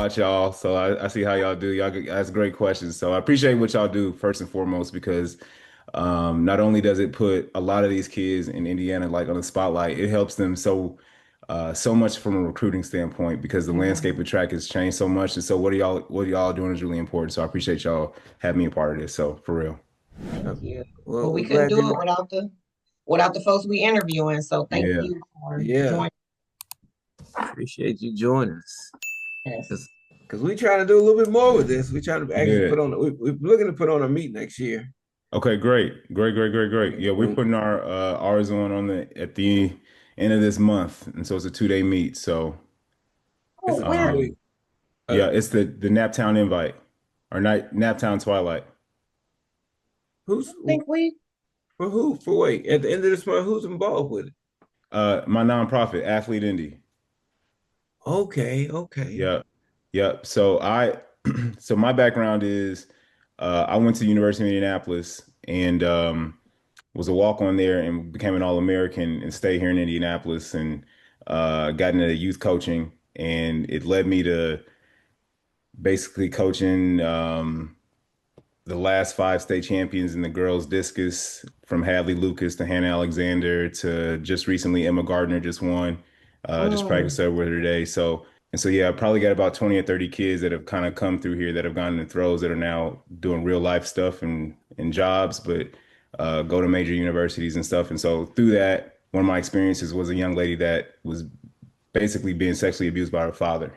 about y'all. So I see how y'all do. Ask great questions. So I appreciate what y'all do first and foremost because not only does it put a lot of these kids in Indiana like on the spotlight, it helps them so much from a recruiting standpoint because the landscape of track has changed so much. And so what y'all doing is really important. So I appreciate y'all having me a part of this. So for real. Thank Uh, you. Well, Well, we we're couldn't glad do you. it without the folks we interviewing. So thank Yeah. you for Yeah, joining appreciate you joining us. us. Because we trying to do a little bit more with this. We trying to actually Yeah. put on. We're looking to put on a meet next year. Okay, great. Great, great, great, great. Yeah, we're Um, putting our ours on the at the end of this month. And so it's a 2-day meet. So it's Oh, a where? 2 day. um Uh, yeah, it's the Naptown invite or night Naptown Twilight. who's I think we. for who? For wait, at the end of this month, who's involved with it? My nonprofit, Athlete Indy. Okay, okay. Yeah. Yep. So so my background is I went to the University of Indianapolis and was a walk-on there and became an All-American and stayed here in Indianapolis and got into youth coaching and it led me to basically coaching the last five state champions in the girls discus from Hadley Lucas to Hannah Alexander to just recently Emma Gardner just won. Just Mm, practiced over with her today. So yeah, I probably got about 20 or 30 kids that have kind of come through here that have gotten in throws that are now doing real life stuff and jobs, but go to major universities and stuff. And so through that, one of my experiences was a young lady that was basically being sexually abused by her father.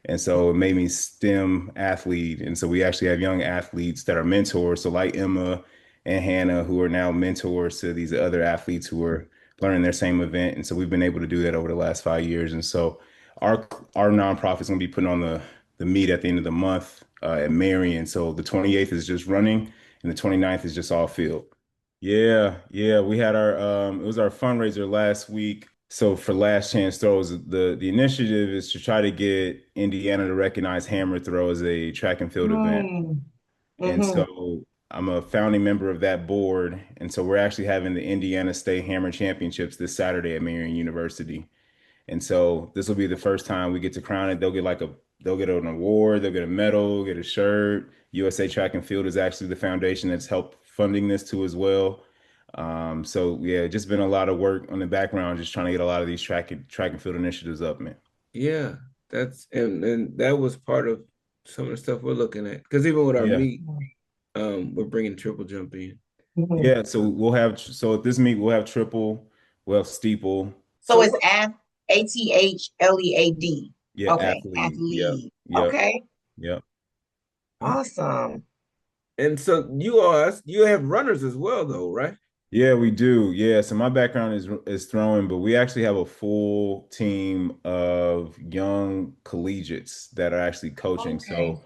And so it made me STEM athlete. And so we actually have young athletes that are mentors. So like Emma and Hannah, who are now mentors to these other athletes who are learning their same event. And so we've been able to do that over the last 5 years. And so our nonprofit's gonna be putting on the meet at the end of the month at Marion. So the 28th is just running and the 29th is just all field. Yeah, yeah, we had our it was our fundraiser last week. So for Last Chance Throws, the initiative is to try to get Indiana to recognize hammer throw as a track and field event. mm, And mm-hmm. so I'm a founding member of that board. And so we're actually having the Indiana State Hammer Championships this Saturday at Marion University. And so this will be the first time we get to crown it. They'll get an award, they'll get a medal, get a shirt. USA Track and Field is actually the foundation that's helped funding this too as well. So yeah, just been a lot of work on the background, just trying to get a lot of these track and field initiatives up, man. Yeah, that's and that was part of some of the stuff we're looking at. Because even with our Yeah. meet, we're bringing triple jump in. Mm-hmm. Yeah, so at this meet we'll have triple, we'll have steeple, So So it's what? ATHLEAD. yeah, Okay, athlete. Yep, athlete. yep, Okay, yep. awesome. And so you have runners as well, though, right? Yeah, we do. Yeah, so my background is throwing, but we actually have a full team of young collegiates that are actually coaching. Okay.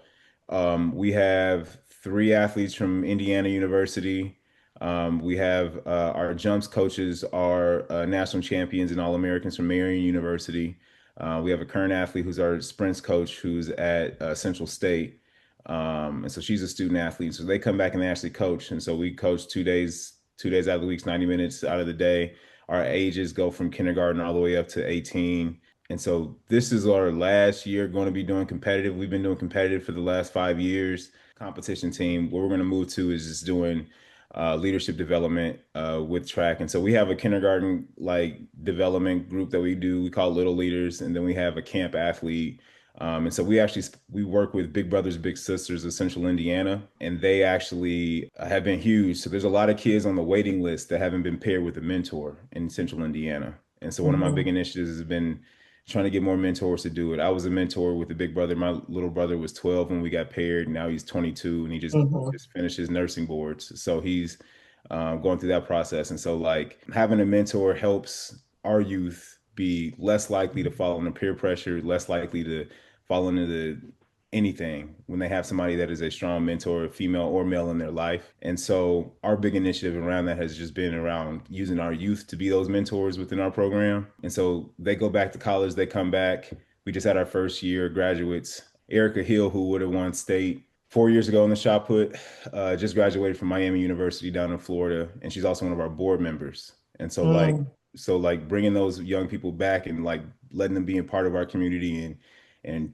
So we have three athletes from Indiana University. We have our jumps coaches are national champions and All-Americans from Marion University. We have a current athlete who's our sprints coach who's at Central State. And so she's a student athlete. So they come back and they actually coach. And so we coach 2 days out of the week, 90 minutes out of the day. Our ages go from kindergarten all the way up to 18. And so this is our last year going to be doing competitive. We've been doing competitive for the last 5 years. Competition team, what we're going to move to is just doing leadership development with track. And so we have a kindergarten like development group that we do. We call Little Leaders, and then we have a camp athlete. And so we work with Big Brothers Big Sisters of Central Indiana, and they actually have been huge. So there's a lot of kids on the waiting list that haven't been paired with a mentor in Central Indiana. And so one of my Mm-hmm. big initiatives has been trying to get more mentors to do it. I was a mentor with a big brother. My little brother was 12 when we got paired. Now he's 22 and he Mm-hmm. just finished his nursing boards. So he's going through that process. And so like having a mentor helps our youth be less likely to fall under peer pressure, less likely to fall into anything when they have somebody that is a strong mentor, female or male in their life. And so our big initiative around that has just been around using our youth to be those mentors within our program. And so they go back to college, they come back. We just had our first year graduates. Erica Hill, who would have won state 4 years ago in the shot put, just graduated from Miami University down in Florida, and she's also one of our board members. And so like Mm. bringing those young people back and like letting them be a part of our community and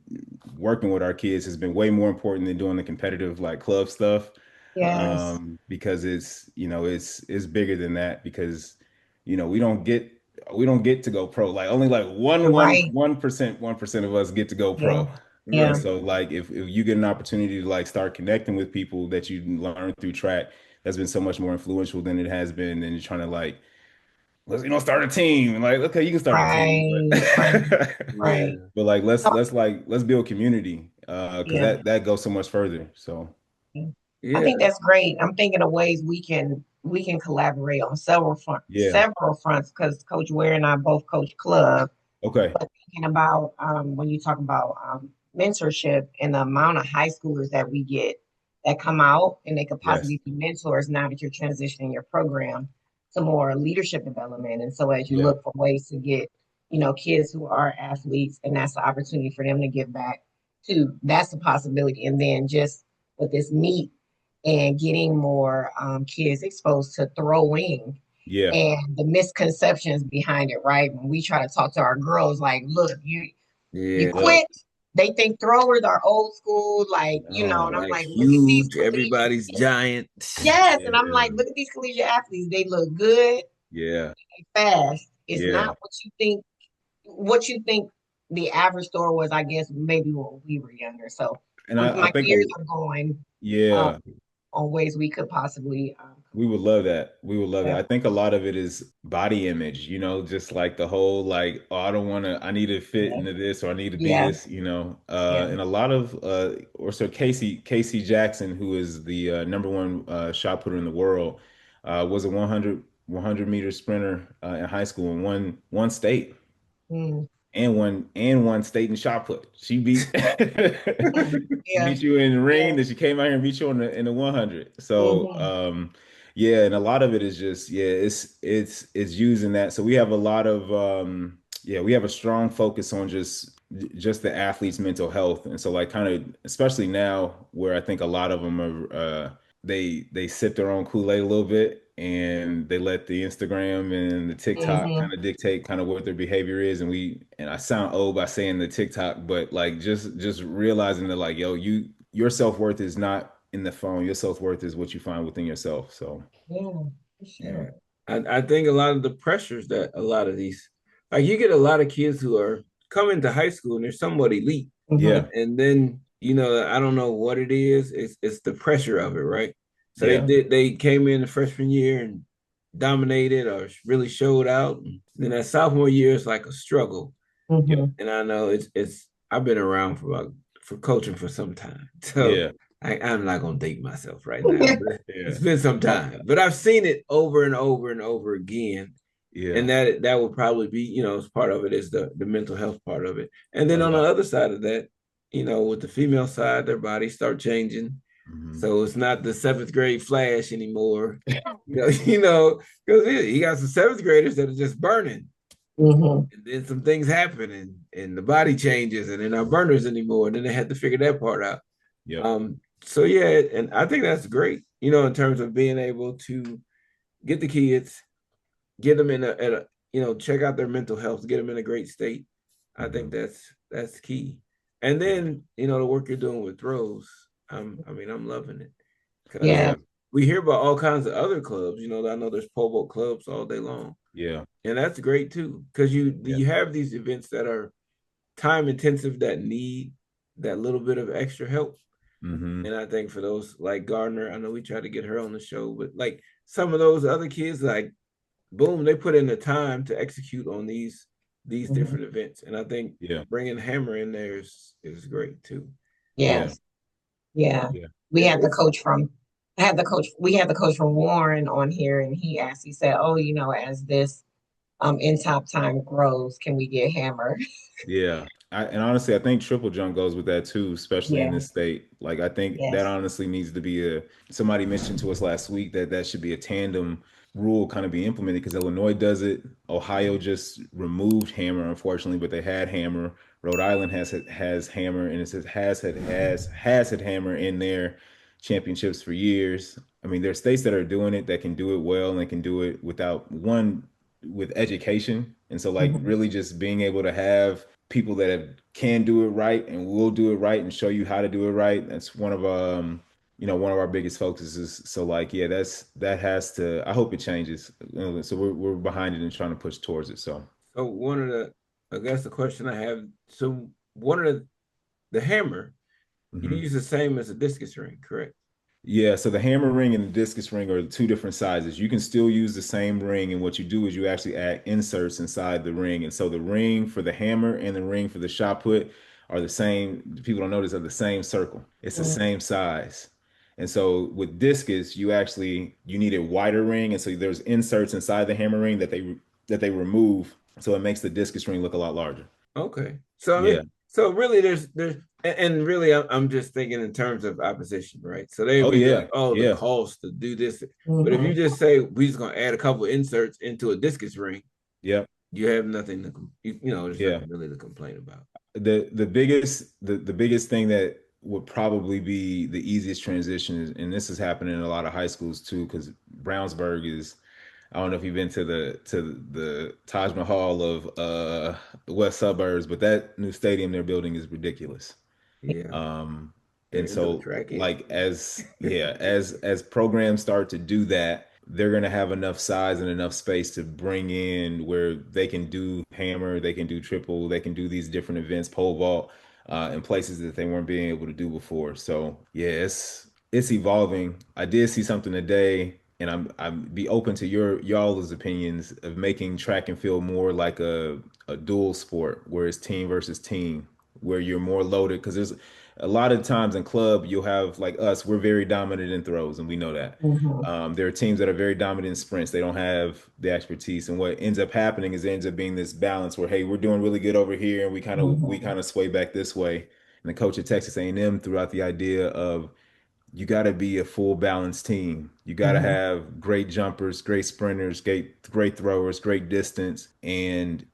working with our kids has been way more important than doing the competitive like club stuff. Yes. Because it's, it's bigger than that because, we don't get to go pro. Like only like You're right. 1% of us get to go Yeah. pro. And Yeah. Right. so like if you get an opportunity to like start connecting with people that you learn through track, that's been so much more influential than it has been than trying to like, let's start a team. And like, okay, you can start a team, Right. Right. but Right. Yeah. but like Oh, let's build community because yeah. that goes so much further. So I Yeah. think that's great. I'm thinking of ways we can collaborate on yeah. several fronts because Coach Ware and I both coach club. Okay. But thinking about when you talk about mentorship and the amount of high schoolers that we get that come out and they could Yes. possibly be mentors now that you're transitioning your program to more leadership development. And so as you Yeah. look for ways to get, kids who are athletes, and that's the opportunity for them to give back too, that's a possibility. And then just with this meet and getting more kids exposed to throwing Yeah. and the misconceptions behind it, right? When we try to talk to our girls, like, look, you Yeah. Look, quit. They think throwers are old school, like, no. and I'm Like like, look at these huge, collegiate, everybody's giant. yes, and I'm like, Yeah. look at these collegiate athletes. They look good, Yeah. fast. It's Yeah. not what you think the average thrower was, I guess, maybe when we were younger. So And I my think gears are going um, yeah. on ways we could possibly We would love that. We would love that. yeah, I think a lot of it is body image, just like the whole like, oh, I need to fit yeah, into this or I need to be yeah, this. yeah. And a lot of or so Casey Jackson, who is the number one shot putter in the world, was a 100 meter sprinter in high school and won state Mm. and won state in shot put. She beat she Yeah, beat you in the ring, yeah. then she came out here and beat you in the 100. So Hmm. yeah, and a lot of it is just it's using that. So we have a lot of we have a strong focus on just the athlete's mental health. And so like kind of especially now where I think a lot of them are they sip their own Kool-Aid a little bit and they let the Instagram and the TikTok Hmm. kind of dictate kind of what their behavior is. And I sound old by saying the TikTok, but like just realizing that like, yo, your self-worth is not in the phone. Your self-worth is what you find within yourself. So Yeah, for Yeah. sure. I think a lot of the pressures that a lot of these, like you get a lot of kids who are coming to high school and they're somewhat elite. Hmm. yeah, And then, I don't know what it is. It's the pressure of it, right? So yeah, they came in the freshman year and dominated or really showed out. And then that sophomore year is like a struggle. yeah, Hmm. And I know it's I've been around for coaching for some time. So yeah, I'm not gonna date myself right now, but yeah, it's been some time. But I've seen it over and over and over again. yeah, And that would probably be, as part of it is the mental health part of it. And then on the yeah. other side of that, with the female side, their bodies start changing. Hmm. So it's not the seventh grade flash anymore. Because you got some seventh graders that are just burning. Hmm. And then some things happen and the body changes and they're not burners anymore. And then they had to figure that part out. Yep. So yeah, and I think that's great, in terms of being able to get the kids, get them check out their mental health, get them in a great state. I think Hmm. that's key. And Yeah. then, the work you're doing with throws, I'm loving it because Yeah, Yeah. we hear about all kinds of other clubs. I know there's pole vault clubs all day long, Yeah. and that's great too because you Yeah. you have these events that are time intensive that need that little bit of extra help. Hmm. And I think for those like Gardner, I know we tried to get her on the show, but like some of those other kids, like boom, they put in the time to execute on these hmm, different events. And I think Yeah. bringing Hammer in there is great too. Yeah. yes, yeah. Yeah. We Yeah, had the coach from, I had the coach, we had the coach from Warren on here, and he asked, he said, "Oh, as this in top time grows, can we get Hammer?" Yeah. And honestly, I think triple jump goes with that too, especially in Yeah, this state. Like, I think that yes. honestly needs to be somebody mentioned to us last week that should be a tandem rule kind of be implemented because Illinois does it. Ohio just removed hammer, unfortunately, but they had hammer. Rhode Island has hammer, and it says has had hammer in their championships for years. I mean, there's states that are doing it that can do it well and they can do it with education. And so like Hmm. really just being able to have people that can do it right and will do it right and show you how to do it right. That's one of one of our biggest focuses. So like, yeah, that has to. I hope it changes. So we're behind it and trying to push towards it. So So one of the, I guess the question I have, so one of the hammer, you mhm. use the same as a discus ring, correct? Yeah, so the hammer ring and the discus ring are two different sizes. You can still use the same ring, and what you do is you actually add inserts inside the ring. And so the ring for the hammer and the ring for the shot put are the same. People don't notice are the same circle. It's the Mm-hmm. same size. And so with discus, you need a wider ring, and so there's inserts inside the hammer ring that they remove, so it makes the discus ring look a lot larger. Okay. So I Yeah. mean, so really there's and really I'm just thinking in terms of opposition, right? So they'd Oh be yeah. like, oh, the Yeah. cost to do this. But if you Mm-hmm. just say we're just gonna add a couple inserts into a discus ring, Yeah. you have nothing to there's Yeah. nothing really to complain about. The biggest thing that would probably be the easiest transition is, and this is happening in a lot of high schools too, because Brownsburg is, I don't know if you've been to the Taj Mahal of the west suburbs, but that new stadium they're building is ridiculous. Yeah. Um, They're and into the so track it. like as programs start to do that, they're gonna have enough size and enough space to bring in where they can do hammer, they can do triple, they can do these different events, pole vault, in places that they weren't being able to do before. So yeah, it's evolving. I did see something today, and I'm be open to y'all's opinions of making track and field more like a dual sport, where it's team versus team, where you're more loaded because there's a lot of times in club you'll have like us, we're very dominant in throws and we know that. Mm-hmm. There are teams that are very dominant in sprints. They don't have the expertise, and what ends up happening is it ends up being this balance where, hey, we're doing really good over here, and we Mm-hmm. kind of sway back this way. And the coach at Texas A&M threw out the idea of you got to be a full balanced team. You got to Mm-hmm. have great jumpers, great sprinters, great throwers, great distance, and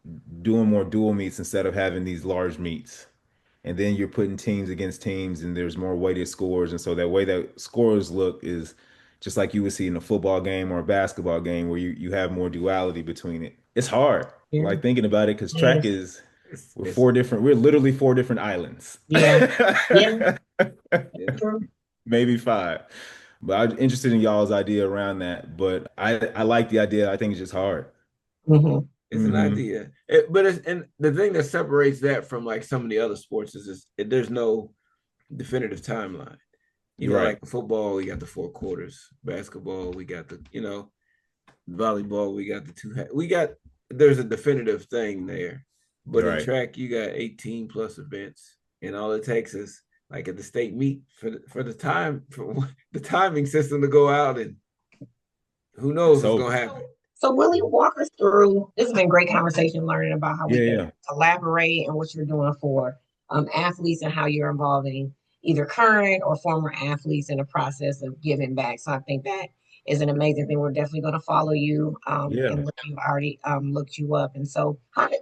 doing more dual meets instead of having these large meets. And then you're putting teams against teams, and there's more weighted scores. And so that way that scores look is just like you would see in a football game or a basketball game, where you have more duality between it. It's hard, Yeah. like thinking about it, because track Yes. is It's we're literally four different islands. Yeah. Yeah. yeah. True. Maybe five. But I'm interested in y'all's idea around that. But I like the idea. I think it's just hard. Mm-hmm. It's an Hmm. idea. But it's and the thing that separates that from like some of the other sports is there's no definitive timeline. You're right. Like football, we got the 4 quarters. Basketball, we got volleyball, we got the we got there's a definitive thing there. But You're in right. track, you got 18 plus events, and all it takes is like at the state meet for the time for the timing system to go out, and who knows It's what's over. gonna happen. So, Willie, walk us through. This has been great conversation, learning about how we Yeah, can yeah. collaborate and what you're doing for athletes and how you're involving either current or former athletes in the process of giving back. So, I think that is an amazing thing. We're definitely going to follow you Yeah. and look, you've already looked you up. And so,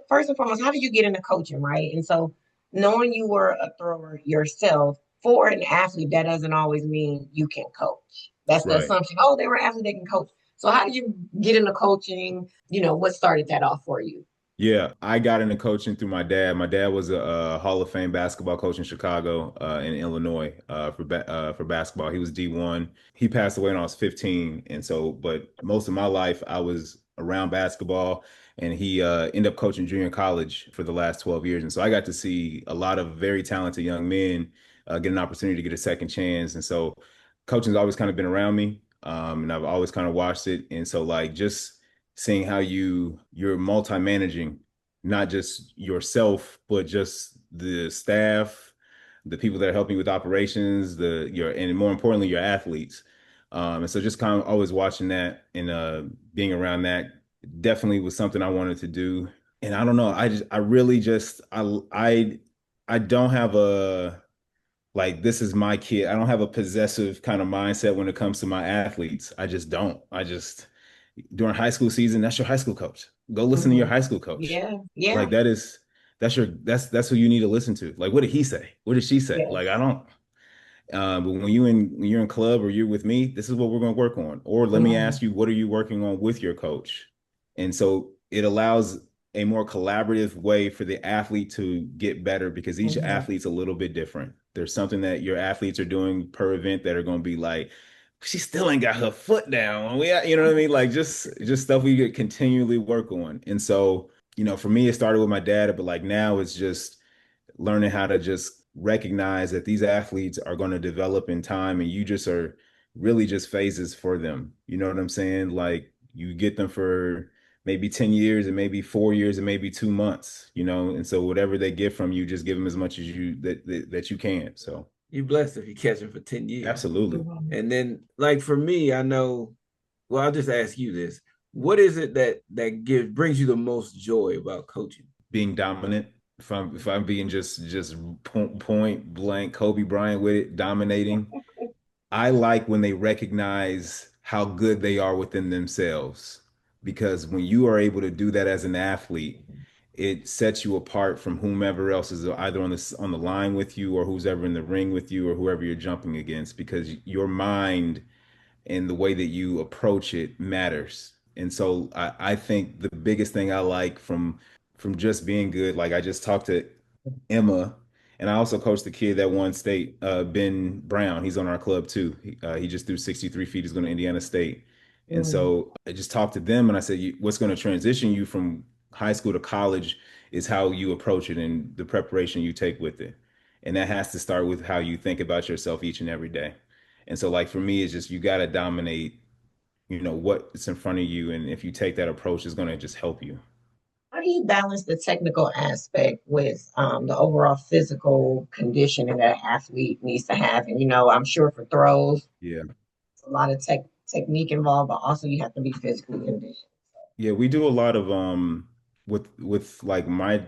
first and foremost, how did you get into coaching, right? And so, knowing you were a thrower yourself, for an athlete, that doesn't always mean you can coach. That's the Right. assumption. Oh, they were an athlete, they can coach. So how did you get into coaching? What started that off for you? Yeah, I got into coaching through my dad. My dad was a Hall of Fame basketball coach in Chicago, in Illinois, for basketball. He was D1. He passed away when I was 15, and so, but most of my life I was around basketball, and he ended up coaching junior college for the last 12 years, and so I got to see a lot of very talented young men get an opportunity to get a second chance, and so coaching's always kind of been around me, and I've always kind of watched it, and so like just seeing how you're multi-managing not just yourself but just the staff, the people that are helping you with operations, and more importantly your athletes. And so just kind of always watching that and being around that definitely was something I wanted to do. And I don't know, I really just I don't have a like this is my kid. I don't have a possessive kind of mindset when it comes to my athletes. I just don't. I just during high school season, that's your high school coach. Go listen to your Mhm. high school coach. Yeah, yeah, Like that's who you need to listen to. Like what did he say? What did she say? Like yes. I don't. But when you're in club or you're with me, this is what we're going to work on. Or let me Mhm. ask you, what are you working on with your coach? And so it allows. a more collaborative way for the athlete to get better because each Hmm. athlete's a little bit different. There's something that your athletes are doing per event that are going to be like, she still ain't got her foot down. You know what I mean? Like just stuff we could continually work on. And so, for me, it started with my dad, but like now it's just learning how to just recognize that these athletes are going to develop in time and you just are really just phases for them. You know what I'm saying? Like you get them for maybe 10 years and maybe 4 years and maybe 2 months, and so whatever they get from you, just give them as much as that you can. So You blessed if you catch him for 10 years. absolutely. Hmm. And then like for me, I know, well, I'll just ask you this. What is it that gives brings you the most joy about coaching? Being dominant. If I'm being just point blank Kobe Bryant with it, dominating. I like when they recognize how good they are within themselves because when you are able to do that as an athlete, it sets you apart from whomever else is either on the line with you or who's ever in the ring with you or whoever you're jumping against because your mind and the way that you approach it matters. And so I think the biggest thing I like from just being good, like I just talked to Emma, and I also coached the kid that won state, Ben Brown. He's on our club too. He just threw 63 feet. He's going to Indiana State. And Hmm. so I just talked to them and I said, what's going to transition you from high school to college is how you approach it and the preparation you take with it. And that has to start with how you think about yourself each and every day. And so, like for me, it's just you got to dominate, what's in front of you. And if you take that approach, it's going to just help you. How do you balance the technical aspect with the overall physical conditioning that an athlete needs to have? And I'm sure for throws, Yeah. a lot of technique involved, but also you have to be physically conditioned. Yeah, we do a lot of with like my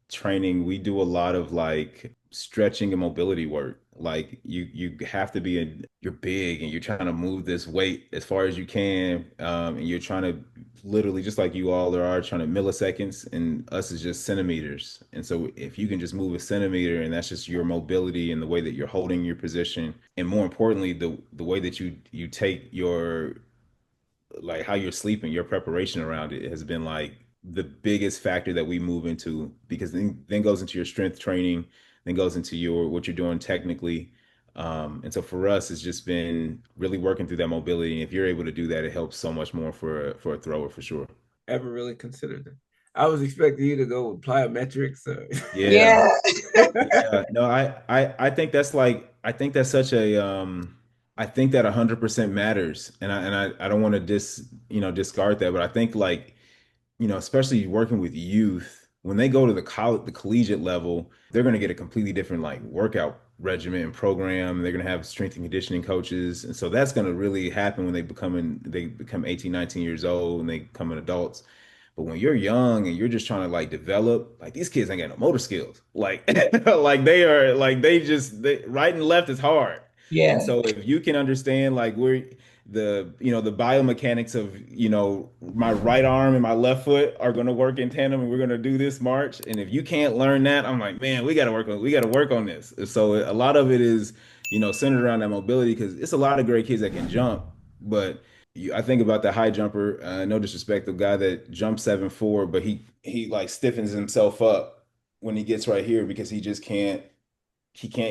training, we do a lot of like stretching and mobility work. Like you have to be you're big and you're trying to move this weight as far as you can. And you're trying to literally just like you all are trying to milliseconds and us is just centimeters. And so if you can just move a centimeter and that's just your mobility and the way that you're holding your position, and more importantly, the way that you take your like how you're sleeping, your preparation around it has been like the biggest factor that we move into because then goes into your strength training, then goes into your what you're doing technically. And so for us, it's just been really working through that mobility. And if you're able to do that, it helps so much more for a thrower for sure. Ever really considered it? I was expecting you to go with plyometrics. Yeah. Yeah. Yeah. No, I think that's like I think that's such a I think that 100% matters. And I don't want to discard that, but I think like especially working with youth, when they go to the collegiate level, they're going to get a completely different like workout regimen and program. They're going to have strength and conditioning coaches. And so that's going to really happen when they become 18, 19 years old and they become adults. But when you're young and you're just trying to like develop, like these kids ain't got no motor skills. Like, like they are like right and left is hard. And Yeah. so if you can understand like where the biomechanics of my right arm and my left foot are going to work in tandem and we're going to do this march, and if you can't learn that, I'm like, man, we got to work on this. So a lot of it is centered around that mobility because it's a lot of great kids that can jump, but I think about the high jumper, no disrespect, the guy that jumps 7'4", but he like stiffens himself up when he gets right here because he can't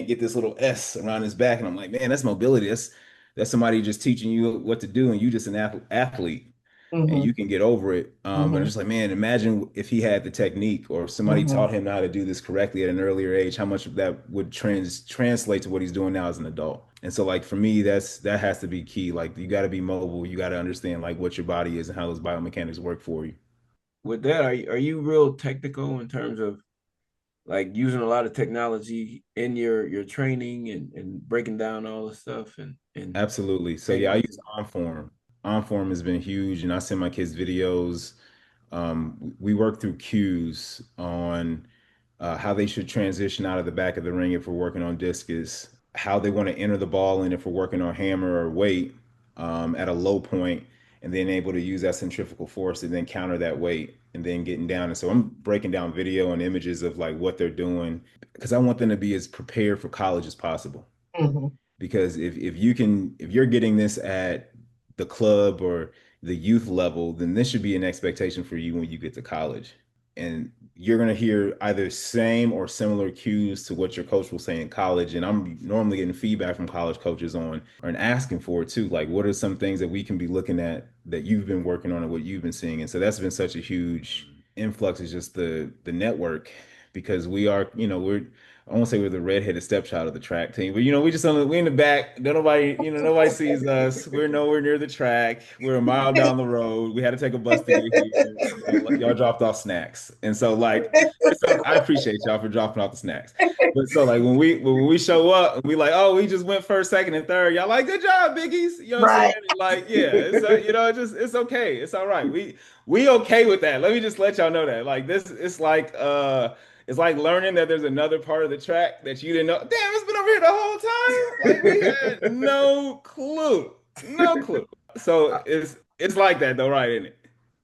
get this little S around his back. And I'm like, man, that's mobility. That's somebody just teaching you what to do, and you just an athlete, and Hmm. you can get over it. But I'm Hmm. just like, man, imagine if he had the technique, or if somebody Hmm. taught him how to do this correctly at an earlier age, how much of that would translate to what he's doing now as an adult. And so, like for me, that has to be key. Like you got to be mobile. You got to understand like what your body is and how those biomechanics work for you. With that, are you real technical in terms of like using a lot of technology in your training and breaking down all the stuff and Absolutely. So yeah, I angles? use OnForm. OnForm has been huge, and I send my kids videos. We work through cues on how they should transition out of the back of the ring if we're working on discus, how they want to enter the ball in if we're working on hammer or weight at a low point, and then able to use that centrifugal force and then counter that weight and then getting down. And so I'm breaking down video and images of like what they're doing because I want them to be as prepared for college as possible. Hmm. Because if you're getting this at the club or the youth level, then this should be an expectation for you when you get to college. and you're going to hear either same or similar cues to what your coach will say in college. And I'm normally getting feedback from college coaches on and asking for it too. Like, what are some things that we can be looking at that you've been working on and what you've been seeing? And so that's been such a huge influx, is just the network, because we are, I won't say we're the redheaded stepchild of the track team, but we just we in the back. Nobody, nobody sees us. We're nowhere near the track. We're a mile down the road. We had to take a bus to get here. Y'all dropped off snacks, and so so I appreciate y'all for dropping off the snacks. But so like when we show up, we like, oh, we just went first, second, and third. Y'all like, good job, biggies. You know what I'm saying? Right. And like, yeah, it's it's okay. It's all right. We okay with that. Let me just let y'all know that. Like this, it's like learning that there's another part of the track that you didn't know. Damn, it's been over here the whole time. Like we had no clue. No clue. So it's like that though, right, isn't it?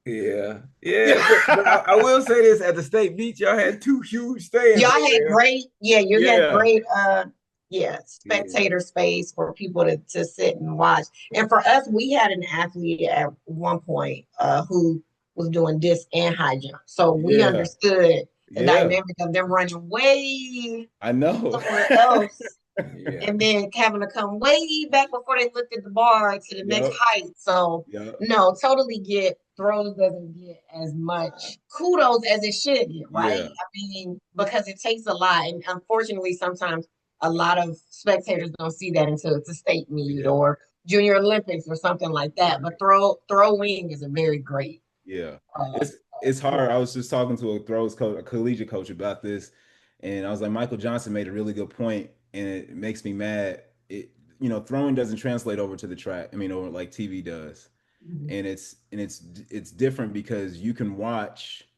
Yeah, yeah, but Yeah. I will say this: at the state beach, y'all had two huge stands Y'all over had there. great, yeah, you had Yeah. great yeah, Yeah, spectator space for people to sit and watch. And for us, we had an athlete at one point who was doing disc and high jump. So we Yeah. understood the Yeah. dynamic of them running way I know. somewhere else yeah, and then having to come way back before they looked at the bar to the next Yep. height. So Yep. no, totally get throws doesn't get as much kudos as it should get, right? Yeah. I mean, because it takes a lot. And unfortunately, sometimes a lot of spectators don't see that until it's a state meet Yeah. or Junior Olympics or something like that. But right. throwing is a very great Yeah. uh, It's sport. hard. I was just talking to a throws coach, a collegiate coach about this, and I was like, Michael Johnson made a really good point, and it makes me mad. Throwing doesn't translate over to the track. I mean, over like TV does. Mhm. And it's different because you can watch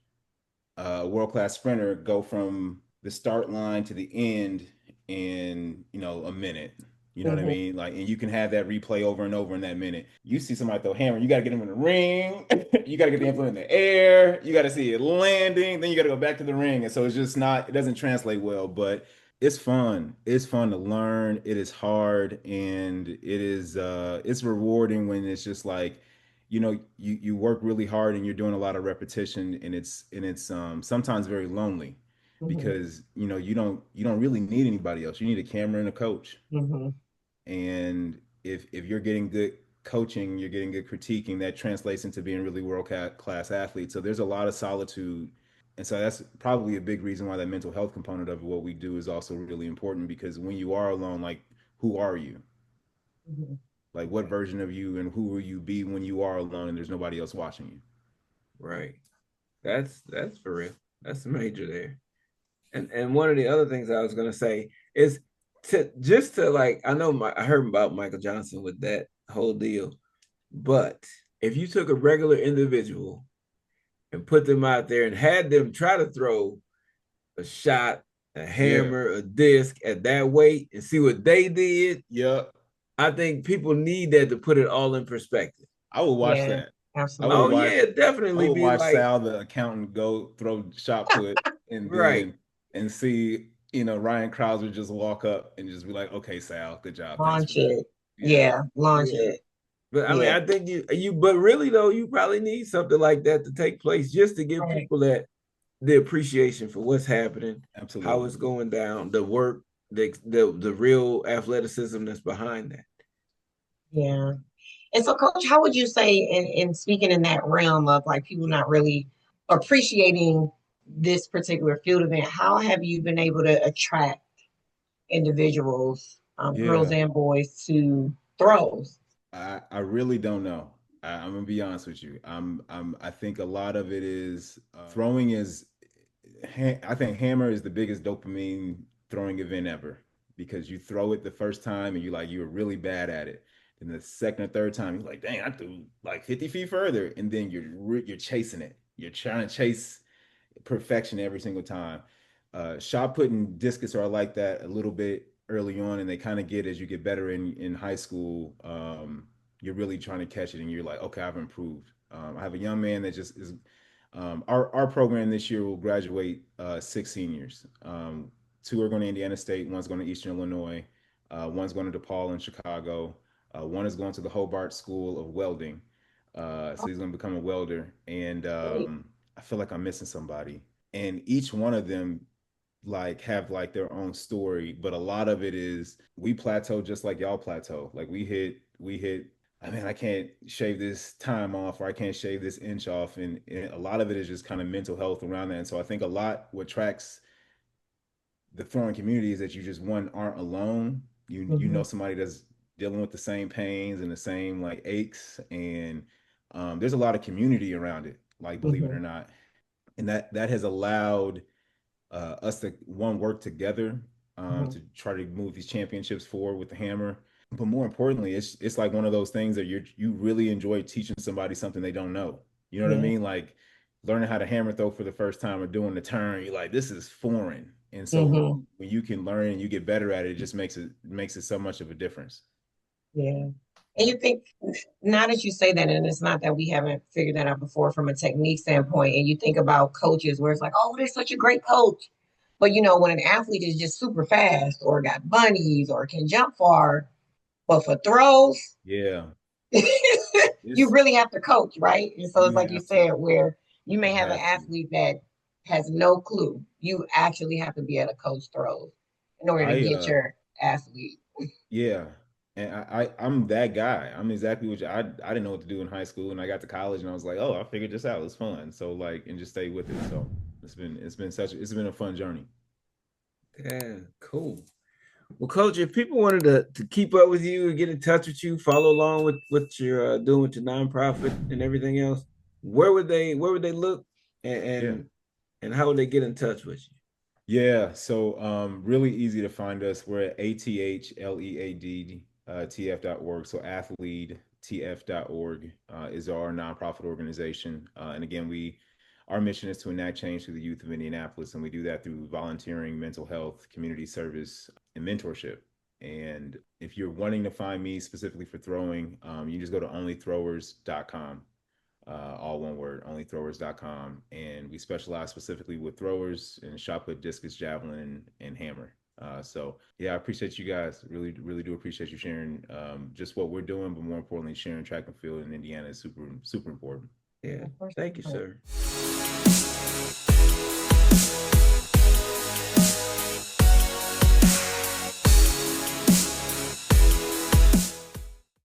a world class sprinter go from the start line to the end in a minute. You know what I Mhm. mean? Like, and you can have that replay over and over in that minute. You see somebody throw a hammer, you got to get them in the ring. You got to get the implement in the air. You got to see it landing. Then you got to go back to the ring. And so it's just not. It doesn't translate well. But it's fun. It's fun to learn. It is hard, and it's rewarding when it's just like you work really hard and you're doing a lot of repetition, and it's sometimes very lonely Mhm. because you don't really need anybody else. You need a camera and a coach. Mhm. And if you're getting good coaching, you're getting good critiquing, that translates into being really world class athletes. So there's a lot of solitude. And so that's probably a big reason why that mental health component of what we do is also really important, because when you are alone, like, who are you? Mhm. Like, what version of you and who will you be when you are alone and there's nobody else watching you? Right. That's for real. That's major there. And one of the other things I was gonna say is to like I know I heard about Michael Johnson with that whole deal, but if you took a regular individual and put them out there and had them try to throw a shot, a Yeah. hammer, a disc at that weight and see what they did, Yeah. I think people need that to put it all in perspective. I would watch Yeah, that. I would Oh absolutely. watch yeah, I definitely would be watch like, Sal the accountant go throw shot put, and right. then and see, Ryan Krauser just walk up and just be like, okay, Sal, good job. Thanks for Launch that. it. Yeah. Yeah, launch Yeah. it. But I mean, Yeah. I think but really though, you probably need something like that to take place just to give Right. people that the appreciation for what's happening, how Absolutely. it's going down, the work, the real athleticism that's behind that. Yeah. And so, Coach, how would you say, in speaking in that realm of like people not really appreciating this particular field event, how have you been able to attract individuals, girls Yeah. and boys, to throws? I really don't know. I'm gonna be honest with you. I think a lot of it is throwing is. I think hammer is the biggest dopamine throwing event ever, because you throw it the first time and you were really bad at it. Then the second or third time you're like, dang, I threw like 50 feet further, and then you're chasing it. You're trying to chase perfection every single time. Shot put and discus are like that a little bit early on, and they kind of get, as you get better in high school. You're really trying to catch it, and you're like, okay, I've improved. I have a young man that just is. Our program this year will graduate six seniors. Two are going to Indiana State, one's going to Eastern Illinois, one's going to DePaul in Chicago, one is going to the Hobart School of Welding. So he's going to become a welder, and Great. I feel like I'm missing somebody. And each one of them like have like their own story, but a lot of it is we plateau just like y'all plateau. Like we hit I mean, I can't shave this time off or I can't shave this inch off. And a lot of it is just kind of mental health around that. And so I think a lot what tracks the throwing community is that you just one aren't alone. You know Mhm. somebody that's dealing with the same pains and the same like aches, and there's a lot of community around it. Like believe it or Mhm. not, and that has allowed us to one work together Mhm. to try to move these championships forward with the hammer. But more importantly, it's like one of those things that you really enjoy teaching somebody something they don't know. You know what I Yeah. mean? Like learning how to hammer throw for the first time or doing the turn, you're like, this is foreign. And so Mhm. when you can learn and you get better at it, it just makes it so much of a difference. Yeah. And you think, now that you say that, and it's not that we haven't figured that out before from a technique standpoint, and you think about coaches where it's like, oh, they're such a great coach. But when an athlete is just super fast or got bunnies or can jump far, but for throws, Yeah. you It's really have to coach, right? And so it's you like you have to. said, where you may You have an have to. athlete that has no clue. You actually have to be able to coach throws in order to I get your athlete. Yeah. And I'm that guy. I'm exactly what I didn't know what to do in high school, and I got to college and I was like, oh, I figured this out. It's fun. So like and just stay with it. So it's been a fun journey. Yeah, cool. Well, Coach, if people wanted to keep up with you and get in touch with you, follow along with what you're doing with your nonprofit and everything else, where would they look, and Yeah. and how would they get in touch with you? Yeah, so really easy to find us. We're at ATHLEAD TF.org. So athleadtf.org is our nonprofit organization. And again, our mission is to enact change through the youth of Indianapolis, and we do that through volunteering, mental health, community service, and mentorship. And if you're wanting to find me specifically for throwing, you just go to onlythrowers.com, all one word, onlythrowers.com. And we specialize specifically with throwers and shot put, discus, javelin, and hammer. So yeah, I appreciate you guys. Really, really do appreciate you sharing just what we're doing, but more importantly, sharing track and field in Indiana is super, super important. Yeah, Of course. thank you, sir.